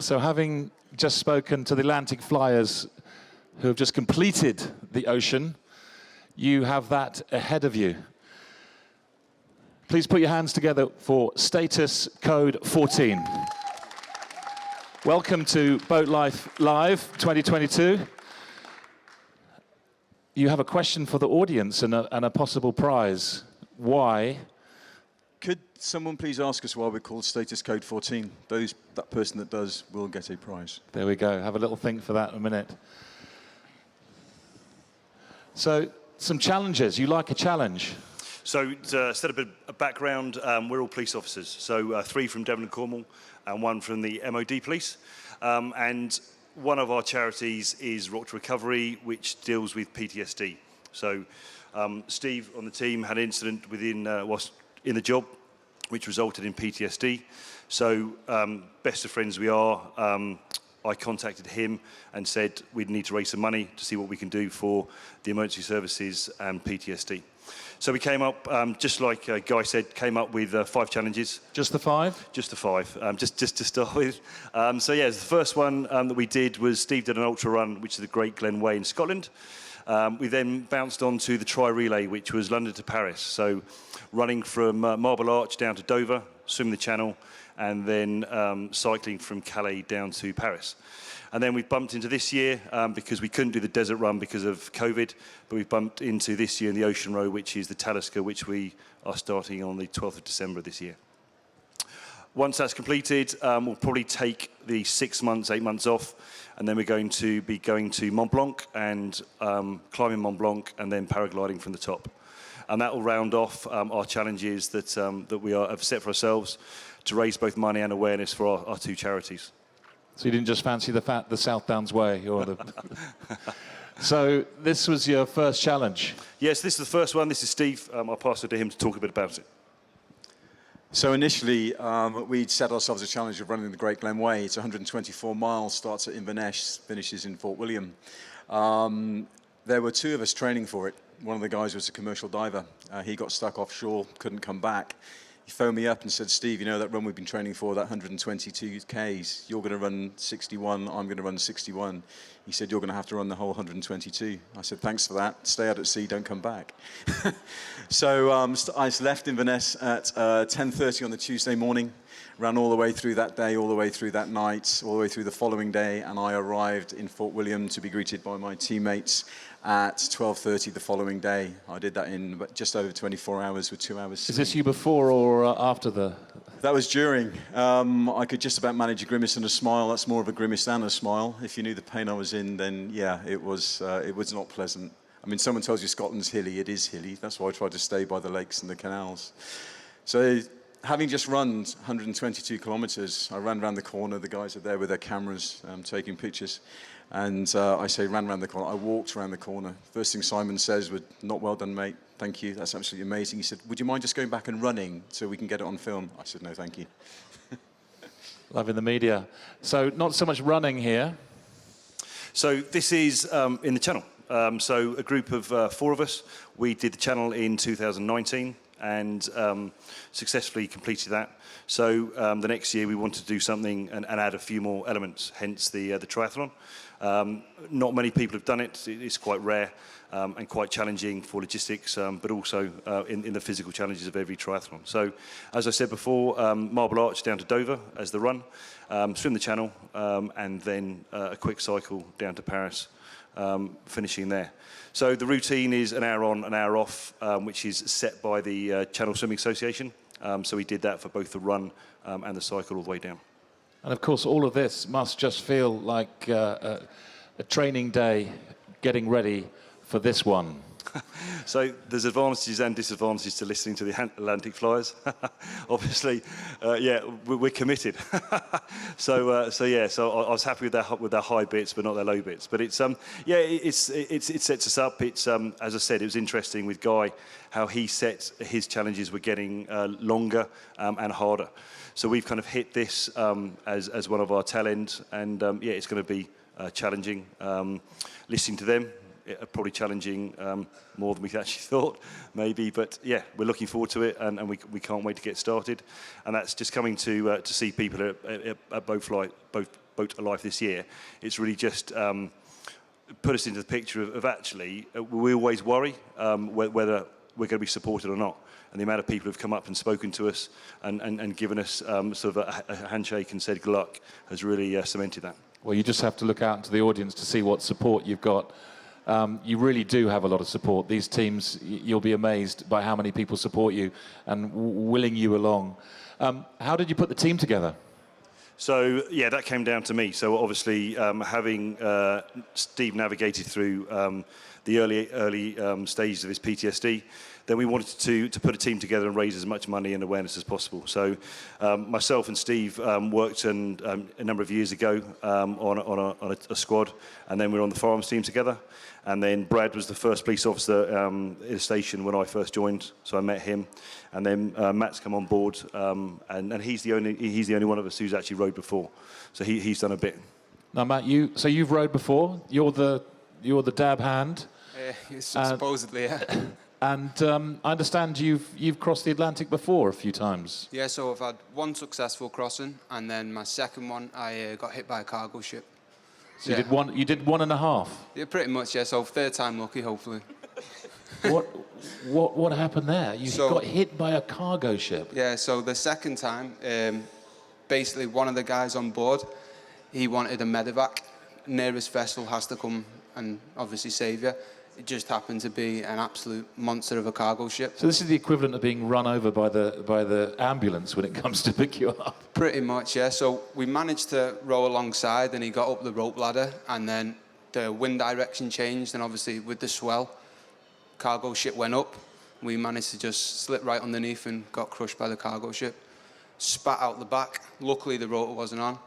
So having just spoken to the Atlantic flyers who have just completed the ocean, you have that ahead of you. Please put your hands together for status code 14. Welcome to BoatLife Live 2022. You have a question for the audience and a possible prize. Why? Could someone please ask us why we're called status code 14? That person that does will get a prize. There we go. Have a little think for that in a minute. So, some challenges. You like a challenge? So, to set a bit of background, we're all police officers. So, 3 from Devon and Cornwall and 1 from the MOD police. And one of our charities is Rock to Recovery, which deals with PTSD. So, Steve on the team had an incident whilst in the job, which resulted in PTSD. So, best of friends we are, I contacted him and said we'd need to raise some money to see what we can do for the emergency services and PTSD. So we came up, just like Guy said, came up with 5 challenges. Just the 5? Just the 5, just to start with. So yeah, the first one that we did was Steve did an ultra run, which is the Great Glen Way in Scotland. We then bounced on to the tri-relay, which was London to Paris. So running from Marble Arch down to Dover, swimming the channel, and then cycling from Calais down to Paris. And then we bumped into this year, because we couldn't do the desert run because of COVID, but we bumped into this year in the Ocean Row, which is the Talisker, which we are starting on the 12th of December this year. Once that's completed, we'll probably take the 6 months, 8 months off, and then we're going to be going to Mont Blanc and climbing Mont Blanc and then paragliding from the top. And that will round off our challenges that we have set for ourselves to raise both money and awareness for our 2 charities. So you didn't just fancy the South Downs Way? Or the... So this was your first challenge? Yes, this is the first one. This is Steve. I'll pass it to him to talk a bit about it. So initially, we'd set ourselves a challenge of running the Great Glen Way. It's 124 miles, starts at Inverness, finishes in Fort William. There were 2 of us training for it. One of the guys was a commercial diver. He got stuck offshore, couldn't come back. He phoned me up and said, Steve, you know that run we've been training for, that 122 Ks, you're going to run 61, I'm going to run 61. He said, you're going to have to run the whole 122. I said, thanks for that. Stay out at sea, don't come back. So I left Inverness at 10:30 on the Tuesday morning, ran all the way through that day, all the way through that night, all the way through the following day, and I arrived in Fort William to be greeted by my teammates at 12:30 the following day. I did that in just over 24 hours with 2 hours sleep. Is this you before or after the... That was during. I could just about manage a grimace and a smile. That's more of a grimace than a smile. If you knew the pain I was in, then yeah, it was not pleasant. I mean, someone tells you Scotland's hilly, it is hilly. That's why I tried to stay by the lakes and the canals. So having just run 122 kilometers, I ran around the corner. The guys are there with their cameras taking pictures. And I say, ran around the corner. I walked around the corner. First thing Simon says was, not well done, mate. Thank you. That's absolutely amazing. He said, would you mind just going back and running so we can get it on film? I said, no, thank you. Loving the media. So not so much running here. So this is in the channel. So a group of 4 of us, we did the channel in 2019 and successfully completed that. So the next year we wanted to do something and add a few more elements, hence the triathlon. Not many people have done it. It's quite rare and quite challenging for logistics, but also in the physical challenges of every triathlon. So as I said before, Marble Arch down to Dover as the run, swim the channel, and then a quick cycle down to Paris, finishing there. So the routine is an hour on, an hour off, which is set by the Channel Swimming Association. So we did that for both the run and the cycle all the way down. And of course, all of this must just feel like a training day getting ready for this one. So there's advantages and disadvantages to listening to the Atlantic flyers. Obviously, yeah, we're committed. So I was happy with their high bits, but not their low bits. But it's yeah, it sets us up. It's as I said, it was interesting with Guy how he set his challenges were getting longer and harder. So we've kind of hit this as one of our tail ends, and yeah, it's going to be challenging. Listening to them. Probably challenging more than we actually thought, maybe. But yeah, we're looking forward to it, and we can't wait to get started. And that's just coming to see people at BoatLife BoatLife this year, it's really just put us into the picture of actually, we always worry whether we're going to be supported or not. And the amount of people who've come up and spoken to us and given us sort of a handshake and said good luck has really cemented that. Well, you just have to look out into the audience to see what support you've got. You really do have a lot of support. These teams, you'll be amazed by how many people support you and willing you along. How did you put the team together? So, yeah, that came down to me. So, obviously, having Steve navigated through the early stages of his PTSD, then we wanted to put a team together and raise as much money and awareness as possible. So, myself and Steve worked a number of years ago on a squad, and then we were on the firearms team together. And then Brad was the first police officer in the station when I first joined, so I met him. And then Matt's come on board, and he's the only one of us who's actually rowed before, so he's done a bit. Now, Matt, you've rowed before. You're the dab hand. Supposedly, yeah. And I understand you've crossed the Atlantic before a few times. Yeah, so I've had one successful crossing, and then my second one, I got hit by a cargo ship. So yeah. You did one and a half. Yeah, pretty much. Yeah, so third time lucky, hopefully. What happened there? You got hit by a cargo ship. Yeah, so the second time, basically one of the guys on board, he wanted a medevac. Nearest vessel has to come and obviously save you. It just happened to be an absolute monster of a cargo ship. So this is the equivalent of being run over by the ambulance when it comes to pick you up. Pretty much, yeah. So we managed to row alongside, and he got up the rope ladder, and then the wind direction changed, and obviously with the swell, cargo ship went up. We managed to just slip right underneath and got crushed by the cargo ship. Spat out the back. Luckily the rotor wasn't on,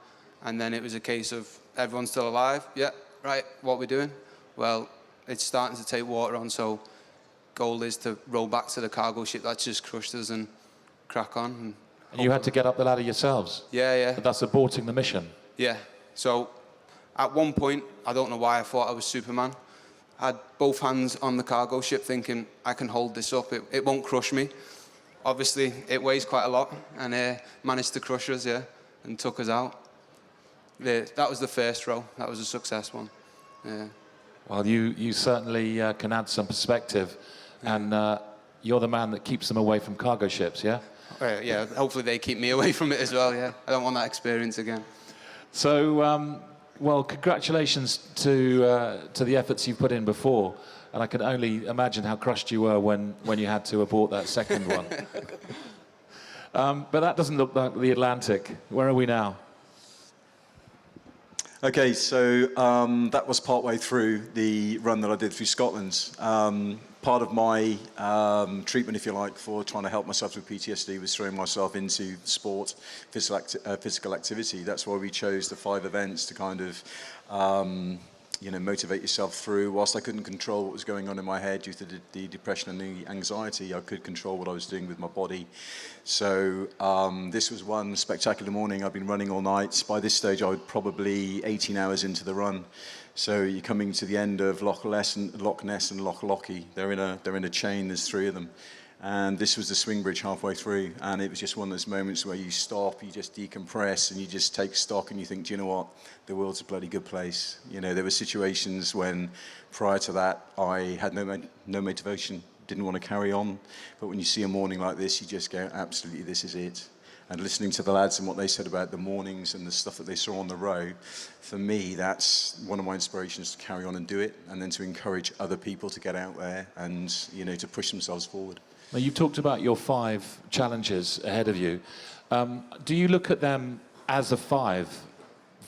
and then it was a case of everyone's still alive. Yeah, right. What are we doing? Well, it's starting to take water on, so goal is to row back to the cargo ship that's just crushed us and crack on. And you had to get up the ladder yourselves? Yeah, yeah. But that's aborting the mission? Yeah. So at one point, I don't know why I thought I was Superman. I had both hands on the cargo ship thinking, I can hold this up, it won't crush me. Obviously, it weighs quite a lot, and managed to crush us, yeah, and took us out. That was the first row. That was a success one. Yeah. Well, you certainly can add some perspective, and you're the man that keeps them away from cargo ships, yeah? Yeah, hopefully they keep me away from it as well, yeah. I don't want that experience again. So, well, congratulations to the efforts you've put in before, and I can only imagine how crushed you were when you had to abort that second one. But that doesn't look like the Atlantic. Where are we now? Okay, so that was partway through the run that I did through Scotland. Part of my treatment, if you like, for trying to help myself with PTSD was throwing myself into sport, physical activity. That's why we chose the 5 events to kind of, motivate yourself through. Whilst I couldn't control what was going on in my head due to the depression and the anxiety, I could control what I was doing with my body. So this was one spectacular morning. I've been running all night. By this stage, I was probably 18 hours into the run. So you're coming to the end of Loch Ness and Loch Lochy. They're in a chain. There's 3 of them. And this was the swing bridge halfway through, and it was just one of those moments where you stop, you just decompress, and you just take stock, and you think, do you know what? The world's a bloody good place. You know, there were situations when, prior to that, I had no motivation, didn't want to carry on. But when you see a morning like this, you just go, absolutely, this is it. And listening to the lads and what they said about the mornings and the stuff that they saw on the row, for me, that's one of my inspirations to carry on and do it, and then to encourage other people to get out there and, to push themselves forward. Now, you've talked about your 5 challenges ahead of you. Do you look at them as a 5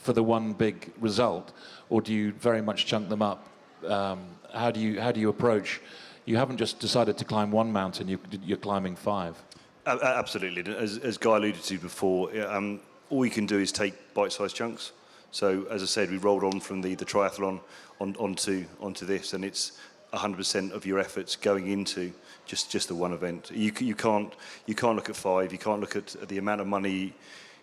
for the one big result, or do you very much chunk them up? How do you approach? You haven't just decided to climb one mountain; you're climbing 5. Absolutely. As Guy alluded to before, all you can do is take bite-sized chunks. So, as I said, we rolled on from the triathlon onto this, and it's 100% of your efforts going into just the one event. You can't look at 5. You can't look at the amount of money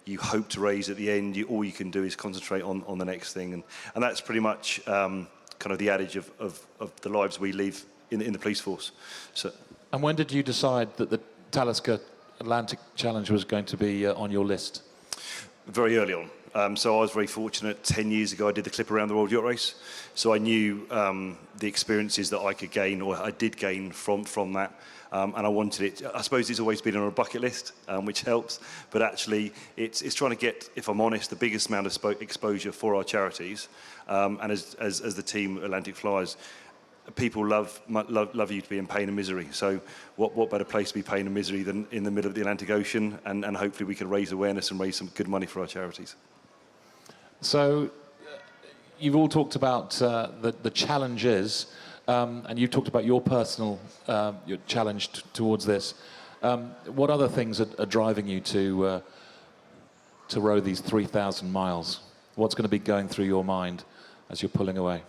you hope to raise at the end. All you can do is concentrate on the next thing, and that's pretty much kind of the adage of the lives we live in the police force. So. And when did you decide that the Talisker Atlantic Challenge was going to be on your list? Very early on. So I was very fortunate. 10 years ago, I did the Clip Around the World Yacht Race. So I knew the experiences that I could gain, or I did gain from that. And I wanted it. I suppose it's always been on a bucket list, which helps. But actually, it's trying to get, if I'm honest, the biggest amount of exposure for our charities. And as the team Atlantic Flyers, people love you to be in pain and misery. So what better place to be pain and misery than in the middle of the Atlantic Ocean? And hopefully we can raise awareness and raise some good money for our charities. So you've all talked about the challenges, and you've talked about your personal your challenge towards this. What other things are driving you to row these 3,000 miles? What's going to be going through your mind as you're pulling away?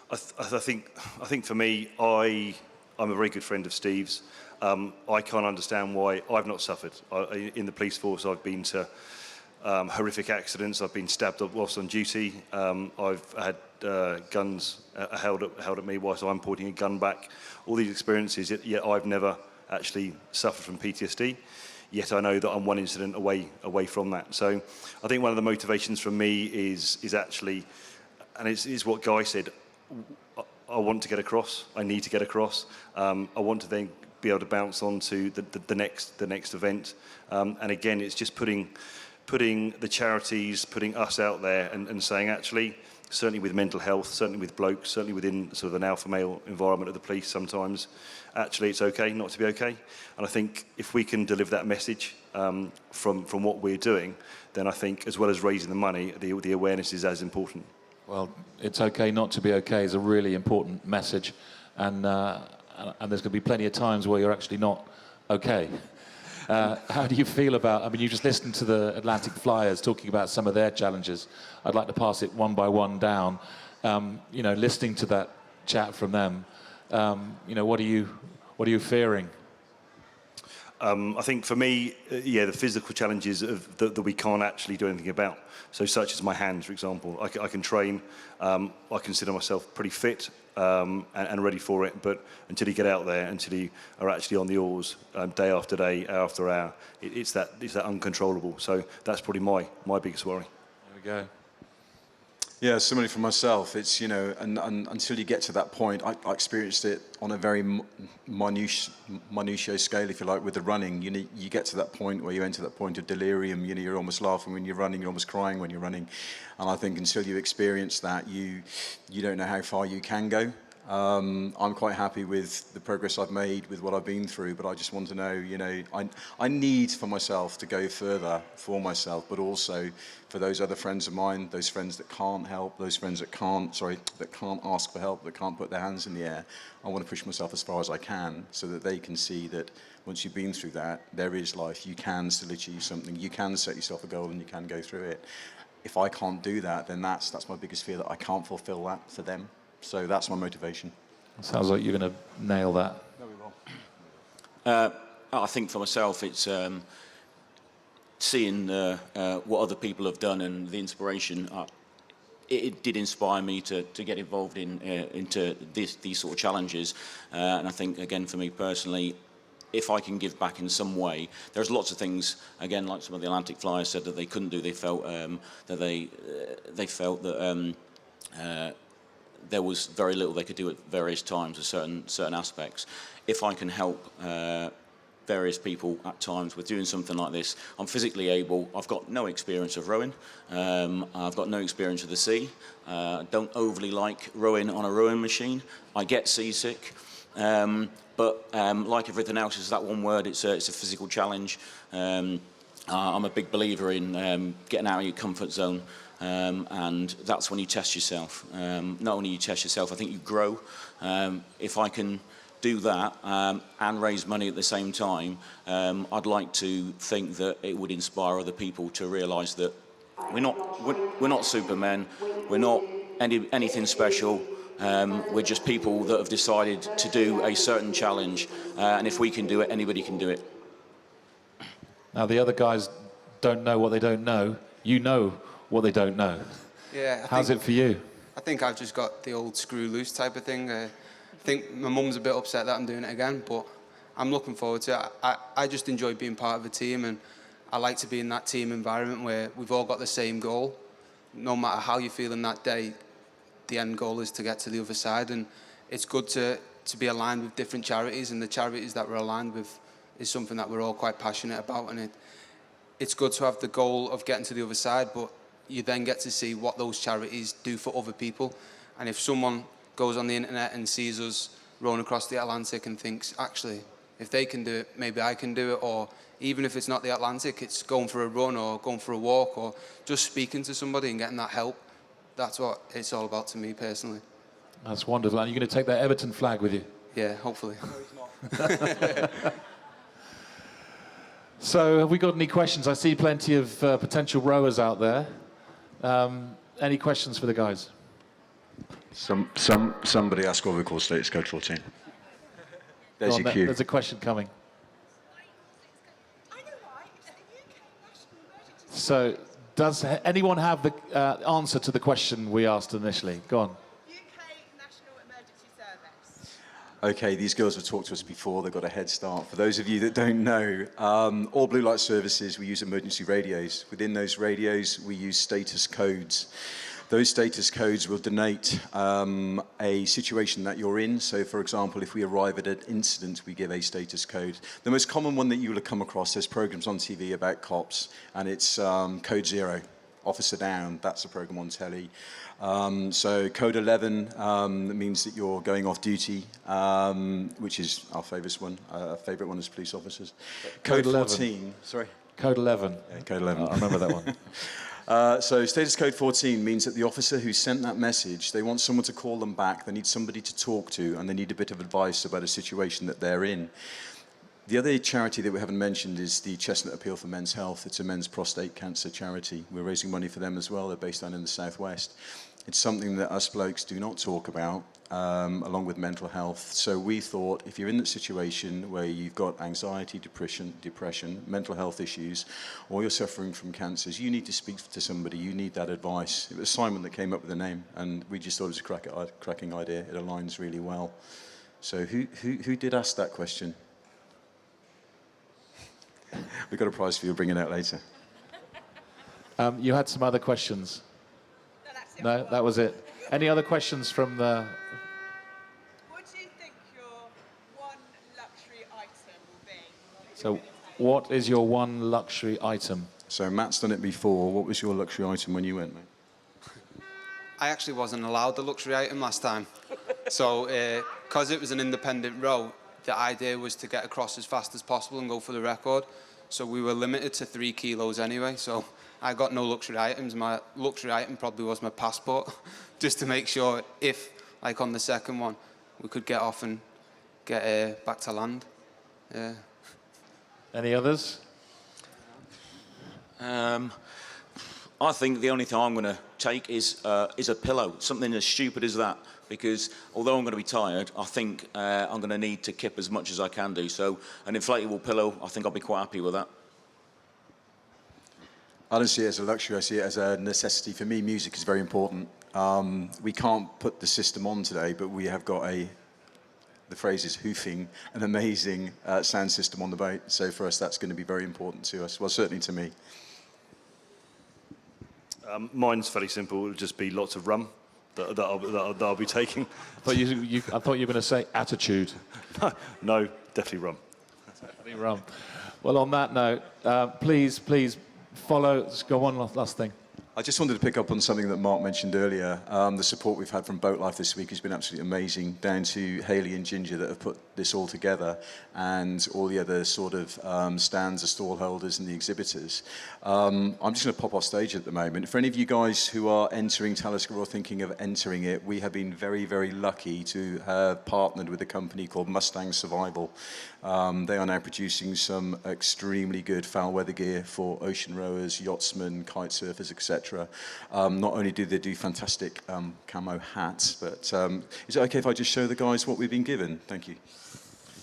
I think for me, I'm a very good friend of Steve's. I can't understand why I've not suffered. In the police force, I've been to horrific accidents. I've been stabbed whilst on duty. I've had guns held at me whilst I'm pointing a gun back. All these experiences, yet I've never actually suffered from PTSD. Yet I know that I'm one incident away from that. So I think one of the motivations for me is actually, and it's what Guy said, I want to get across. I need to get across. I want to then be able to bounce on to the next event. And again, it's just putting the charities, putting us out there and saying, actually, certainly with mental health, certainly with blokes, certainly within sort of an alpha male environment of the police sometimes, actually it's okay not to be okay. And I think if we can deliver that message from what we're doing, then I think as well as raising the money, the awareness is as important. Well, it's okay not to be okay is a really important message, and there's going to be plenty of times where you're actually not okay. How do you feel about, I mean, you just listened to the Atlantic Flyers talking about some of their challenges. I'd like to pass it one by one down. Listening to that chat from them, what are you fearing? I think for me, the physical challenges that we can't actually do anything about. So such as my hands, for example. I can train. I consider myself pretty fit and ready for it. But until you get out there, until you are actually on the oars day after day, hour after hour, it's that uncontrollable. So that's probably my biggest worry. There we go. Yeah, similarly for myself, it's, and until you get to that point, I experienced it on a very minutiae scale, if you like, with the running. You get to that point where you enter that point of delirium, you're almost laughing when you're running, you're almost crying when you're running. And I think until you experience that, you don't know how far you can go. I'm quite happy with the progress I've made with what I've been through, but I just want to know, I need for myself to go further for myself, but also for those other friends of mine, those friends that can't help, those friends that can't ask for help, that can't put their hands in the air. I want to push myself as far as I can so that they can see that once you've been through that, there is life. You can still achieve something. You can set yourself a goal and you can go through it. If I can't do that, then that's my biggest fear, that I can't fulfill that for them. So that's my motivation. Sounds like you're going to nail that. No, we will. I think for myself, it's seeing what other people have done and the inspiration. It did inspire me to get involved into these sort of challenges. And I think, again, for me personally, if I can give back in some way, there's lots of things, again, like some of the Atlantic Flyers said that they couldn't do. They felt that they felt that there was very little they could do at various times with certain aspects. If I can help various people at times with doing something like this, I'm physically able. I've got no experience of rowing. I've got no experience of the sea. Don't overly like rowing on a rowing machine. I get seasick. But like everything else, it's that one word. It's a physical challenge. I'm a big believer in getting out of your comfort zone. And that's when you test yourself. Not only you test yourself, I think you grow. If I can do that and raise money at the same time, I'd like to think that it would inspire other people to realise that we're not supermen, we're not anything special. We're just people that have decided to do a certain challenge, and if we can do it, anybody can do it. Now the other guys don't know what they don't know. You know what they don't know. Yeah. How's it for you? I think I've just got the old screw loose type of thing. I think my mum's a bit upset that I'm doing it again, but I'm looking forward to it. I just enjoy being part of a team, and I like to be in that team environment where we've all got the same goal. No matter how you're feeling that day, the end goal is to get to the other side. And it's good to be aligned with different charities, and the charities that we're aligned with is something that we're all quite passionate about. And it's good to have the goal of getting to the other side, but you then get to see what those charities do for other people. And if someone goes on the internet and sees us rowing across the Atlantic and thinks, actually, if they can do it, maybe I can do it, or even if it's not the Atlantic, it's going for a run or going for a walk or just speaking to somebody and getting that help. That's what it's all about to me personally. That's wonderful. And you're going to take that Everton flag with you? Yeah, hopefully. So have we got any questions? I see plenty of potential rowers out there. Any questions for the guys? Somebody asked what we call status code 14. There's your cue. There's a question coming. So does anyone have the answer to the question we asked initially? Go on. UK National Emergency Service. Okay, these girls have talked to us before. They've got a head start. For those of you that don't know, all blue light services, we use emergency radios. Within those radios, we use status codes. Those status codes will denote a situation that you're in. So, for example, if we arrive at an incident, we give a status code. The most common one that you will have come across, there's programs on TV about cops, and it's code 0, officer down. That's a program on telly. So code 11 means that you're going off duty, which is our favourite one. Favourite one is police officers. Code 14. Sorry. Code 11. Yeah, code 11. I remember that one. So status code 14 means that the officer who sent that message, they want someone to call them back, they need somebody to talk to, and they need a bit of advice about a situation that they're in. The other charity that we haven't mentioned is the Chestnut Appeal for Men's Health. It's a men's prostate cancer charity. We're raising money for them as well. They're based down in the southwest. It's something that us blokes do not talk about, along with mental health. So we thought, if you're in that situation where you've got anxiety, depression, mental health issues, or you're suffering from cancers, you need to speak to somebody. You need that advice. It was Simon that came up with the name, and we just thought it was a cracking idea. It aligns really well. So who did ask that question? We've got a prize for you. We'll bring it out later. You had some other questions? No, that's the No, other that one. was it. Any other questions from the... What do you think your one luxury item will be? So what is your one luxury item? So Matt's done it before. What was your luxury item when you went, mate? I actually wasn't allowed the luxury item last time. So, because it was an independent row, the idea was to get across as fast as possible and go for the record. So we were limited to 3 kilos anyway. So I got no luxury items. My luxury item probably was my passport, just to make sure if, like on the second one, we could get off and get back to land. Yeah. Any others? I think the only thing I'm going to take is a pillow, something as stupid as that. Because although I'm going to be tired, I think I'm going to need to kip as much as I can do. So an inflatable pillow, I think I'll be quite happy with that. I don't see it as a luxury. I see it as a necessity. For me, music is very important. We can't put the system on today, but we have got the phrase is hoofing, an amazing sound system on the boat. So for us, that's going to be very important to us. Well, certainly to me. Mine's fairly simple. It'll just be lots of rum that I'll be taking. I thought you were going to say attitude. No, definitely rum. Definitely rum. Well, on that note, please follow. Let's go one last thing. I just wanted to pick up on something that Mark mentioned earlier. The support we've had from BoatLife this week has been absolutely amazing, down to Hayley and Ginger that have put this all together, and all the other sort of stands, the stall holders and the exhibitors. I'm just going to pop off stage at the moment. For any of you guys who are entering Talisker or thinking of entering it, we have been very, very lucky to have partnered with a company called Mustang Survival. They are now producing some extremely good foul weather gear for ocean rowers, yachtsmen, kite surfers, etc. Not only do they do fantastic camo hats, but is it okay if I just show the guys what we've been given? Thank you.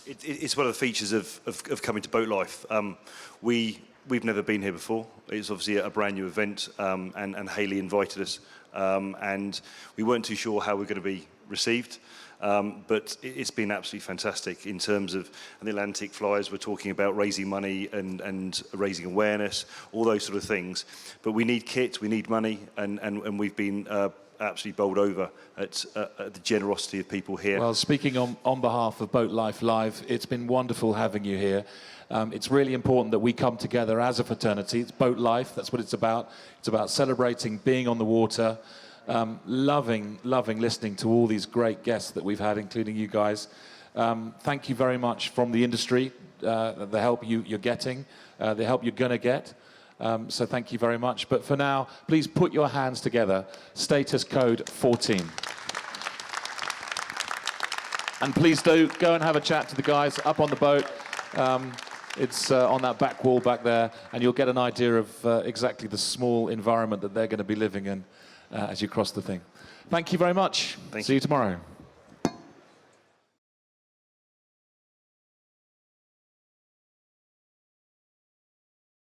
It's one of the features of coming to BoatLife. We've never been here before. It's obviously a brand new event, and Hayley invited us, and we weren't too sure how we're going to be received. But it's been absolutely fantastic in terms of the Atlantic Flyers. We're talking about raising money and raising awareness, all those sort of things. But we need kit, we need money, and we've been absolutely bowled over at the generosity of people here. Well, speaking on behalf of BoatLife Live, it's been wonderful having you here. It's really important that we come together as a fraternity. It's BoatLife, that's what it's about. It's about celebrating being on the water, loving listening to all these great guests that we've had, including you guys. Thank you very much from the industry, the help you're getting, the help you're going to get. So thank you very much. But for now, please put your hands together. Status code 14. And please do go and have a chat to the guys up on the boat. It's on that back wall back there, and you'll get an idea of exactly the small environment that they're going to be living in as you cross the thing. Thank you very much. See you tomorrow.